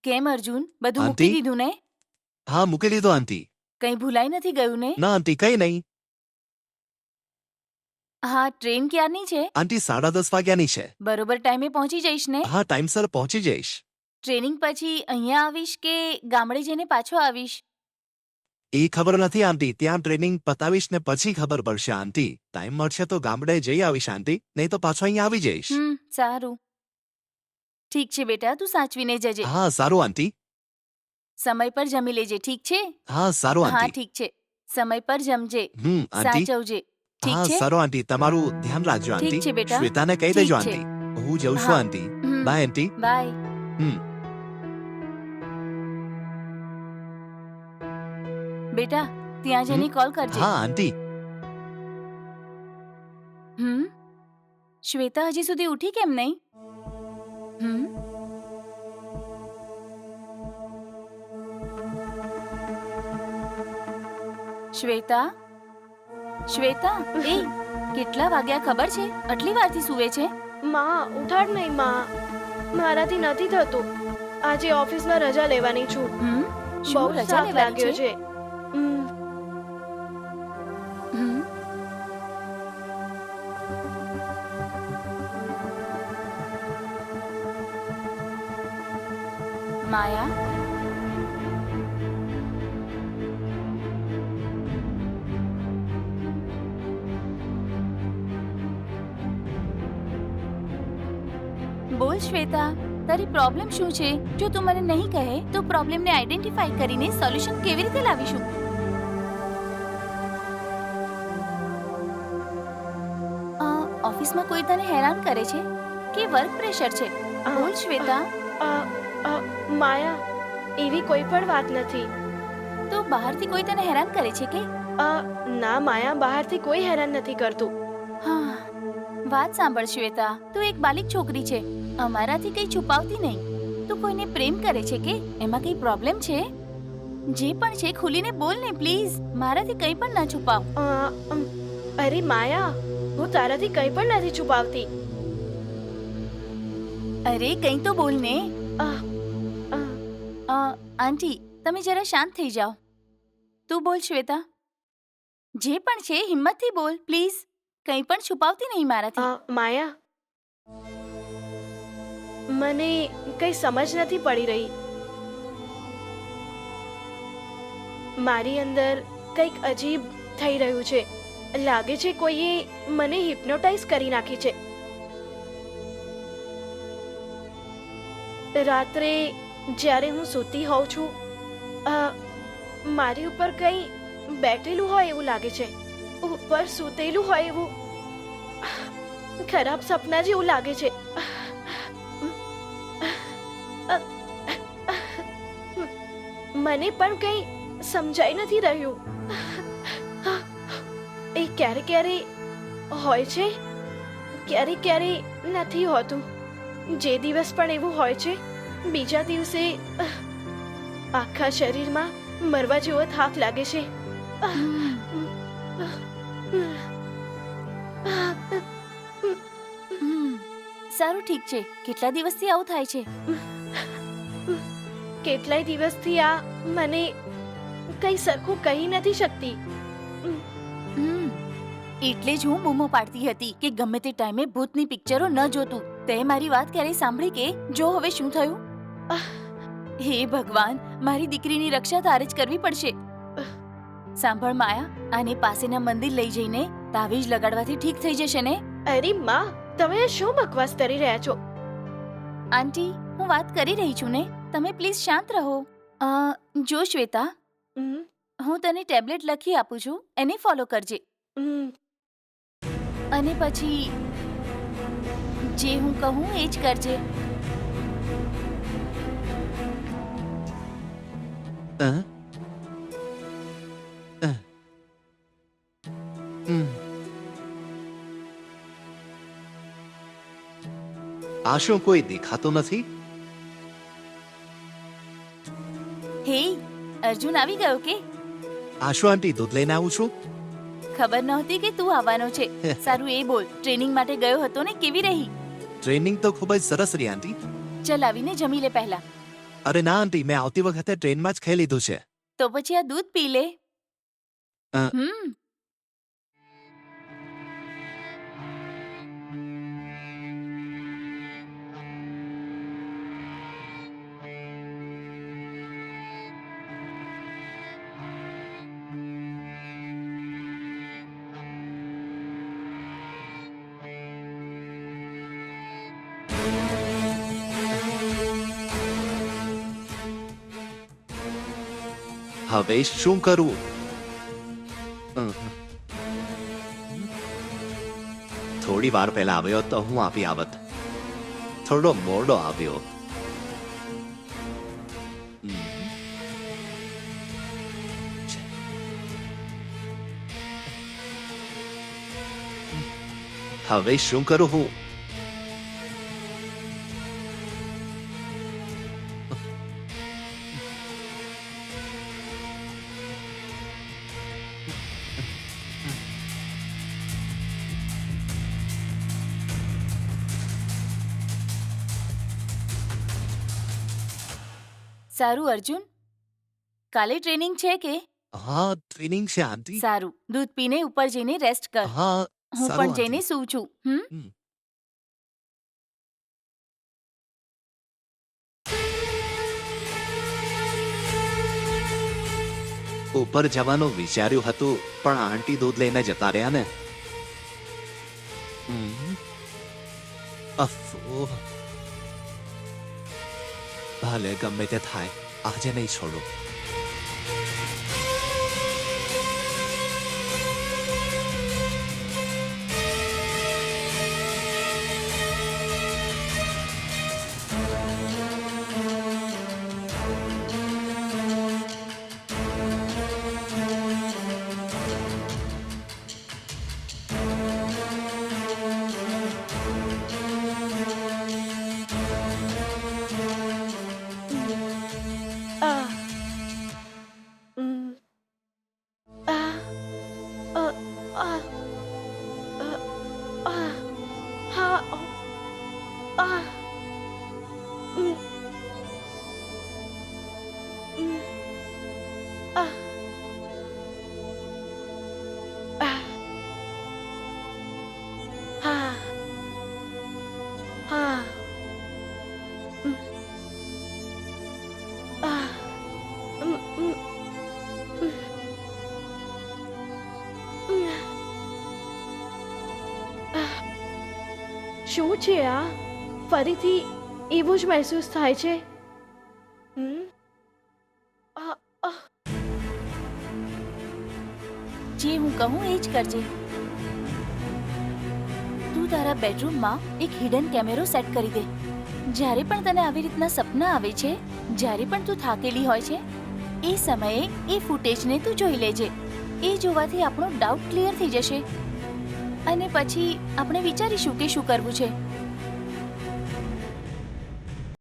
કેમ અર્જુન, બધું મૂકી આંટી? દીધું ને? હા મૂકી દીધો આંટી. કંઈ ભૂલાઈ નથી ગયું ને? ના આંટી કઈ નહીં. હા, ટ્રેન ક્યારની છે? આંટી 10:30 વાગ્યાની છે. બરોબર ટાઈમે પહોંચી જઈશ ને? હા ટાઈમસર પહોંચી જઈશ. ટ્રેનિંગ પછી અહીંયા આવીશ કે ગામડે જઈને પાછો આવીશ? એ ખબર નથી આંટી, ત્યાં ટ્રેનિંગ પતાવીશ ને પછી ખબર પડશે આંટી. ટાઈમ મળશે તો ગામડે જઈ આવીશ આંટી, નહીં તો પાછો અહીંયા આવી જઈશ. સારું. ઠીક છે બેટા, તું સાચવીને જજે. હા સારું આંટી. સમય પર જમી લેજે, ઠીક છે? હા સારું હા આંટી. ઠીક છે. સમય પર જમજે, આંટી. સાચવજે. ઠીક હા છે? સારું આંટી, તમારું ધ્યાન રાખજો ઠીક આંટી. છે બેટા. શ્વેતાને કહી ઠીક દેજો છે. આંટી. હું જઉં છું હા. Aunty. Hmm. Bye aunty. Bye. બેટા, ત્યાં જઈને કોલ કરજે. હા આંટી. શ્વેતા હજી સુધી ઉઠી કેમ નહીં? શ્વેતા, શ્વેતા, એ કેટલા વાગ્યા ખબર છે? આટલી વારથી સૂવે છે? માં ઉઠાડ નહીં માં, મારાથી નથી થતું. આજે ઓફિસમાં રજા લેવાની છું. શું બહુ રજા થાક લેવાની લાગ્યો છે? છે. હમ. માયા, બોલ શ્વેતા, તારી પ્રોબ્લેમ શું છે? જો તું મને નહીં કહે તો પ્રોબ્લેમને આઈડેન્ટિફાઈ કરીને સોલ્યુશન કેવી રીતે લાવીશું? ઓફિસમાં કોઈ તને હેરાન કરે છે કે વર્ક પ્રેશર છે? બોલ શ્વેતા. માયા, એવી કોઈ પણ વાત નથી. તો બહારથી કોઈ તને હેરાન કરે છે કે? ના માયા, બહારથી કોઈ હેરાન નથી કરતું. હા, વાત સાંભળ શ્વેતા, તું એક બાલિક છોકરી છે, અમારાથી કંઈ છુપાવતી નહીં. તું કોઈને પ્રેમ કરે છે કે? એમાં કંઈ પ્રોબ્લેમ છે? જે પણ છે ખુલીને બોલ ને પ્લીઝ, મારાથી કંઈ પણ ના છુપાવ. અરે માયા, હું તારાથી કંઈ પણ નથી છુપાવતી. અરે કંઈ તો બોલ ને. આંટી, તમે જરા શાંત થઈ જાઓ. તું બોલ શ્વેતા, જે પણ છે હિંમતથી બોલ પ્લીઝ, કંઈ પણ છુપાવતી નહીં મારાથી. માયા, મને કંઈ સમજ નથી પડી રહી. મારી અંદર કંઈક અજીબ થઈ રહ્યું છે. લાગે છે કોઈએ મને હિપ્નોટાઇઝ કરી નાખી છે. રાત્રે જ્યારે હું સૂતી હોઉં છું, મારી ઉપર કંઈ બેઠેલું હોય એવું લાગે છે. ઉપર સૂતેલું હોય એવું. ખરાબ સપના જેવું લાગે છે. મને પણ કંઈ સમજાઈ નથી રહ્યું. એ ક્યારે ક્યારે હોય છે, ક્યારે ક્યારે નથી હોતું. જે દિવસ પણ એવું હોય છે, બીજા દિવસે આખા શરીરમાં મરવા જેવો થાક લાગે છે. સારું ઠીક છે. કેટલા દિવસથી આવું થાય છે? કેટલાય દિવસથી આ મને કંઈ સરખું કહી નથી શકતી. એટલે જ હું બૂમો પાડતી હતી કે ગમે તે ટાઈમે ભૂતની પિક્ચરો ન જોતું. તે મારી વાત ક્યારેય સાંભળી કે? જો હવે શું થયું? હે ભગવાન, મારી દીકરીની રક્ષા તારે જ કરવી પડશે. સાંભળ માયા, આને પાસેના મંદિર લઈ જઈને તાવીજ લગાડવાથી ઠીક થઈ જશે ને? અરે માં, તમે આ શું બકવાસ કરી રહ્યા છો? આંટી, હું વાત કરી રહી છું ને, તમે પ્લીઝ શાંત રહો. જો શ્વેતા, હું તને ટેબ્લેટ લખી આપું છું, એને ફોલો કરજે. અને પછી જે હું કહું એ જ કરજે. આ શું કોઈ દેખાતો નથી? હે, અર્જુન આવી ગયો કે? આશુ આંટી, દૂધ લઈને આવું છું. ખબર નહોતી કે તું આવવાનો છે. સારું એ બોલ, ટ્રેનિંગ માટે ગયો હતો ને, કેવી રહી? ટ્રેનિંગ તો ખૂબ જ સરસ રહી આંટી. ચલ આવીને જમી લે પહેલા. અરે ના આંટી, મેં આવતી વખતે ટ્રેનમાં જ ખાઈ લીધું છે. તો પછી આ દૂધ પી લે. અ. હમ હવે શું કરું? થોડી વાર પહેલા આવ્યો તો હું આપી આવત. થોડો મોડો આવ્યો. હવે શું કરું હું? સારું અર્જુન, કાલે ટ્રેનિંગ છે કે? હા, ટ્રેનિંગ છે આંટી. સારું, દૂધ પીને ઉપર જઈને રેસ્ટ કર. હા, હું સારું પણ જઈને આંટી. સૂવું છું. ઉપર જવાનું વિચાર્યું હતું, પણ આંટી દૂધ લઈને જતા રહ્યા ને. અફો. ભલે ગમે તે થાય, આજે નહીં છોડો. આ ઉમ, આ અ, આ અ, આ હા આ ઉમ, ઉમ, આ આ હા હા ઉમ, આ ઉમ, ઉમ, ઉમ, ઉમ. શું છે આ? ફરીથી એવું જ મહેસૂસ થાય છે. હમ? આ, આ, જે હું કહું એ જ કરજે. તું તારા બેડરૂમમાં એક હિડન કેમેરો સેટ કરી દે. જ્યારે પણ તને આવી રીતના સપના આવે છે, જ્યારે પણ તું થાકેલી હોય છે, એ સમયે એ ફૂટેજને તું જોઈ લેજે. એ જોવાથી આપણો ડાઉટ ક્લિયર થઈ જશે અને પછી આપણે વિચારીશું કે શું કરવું છે.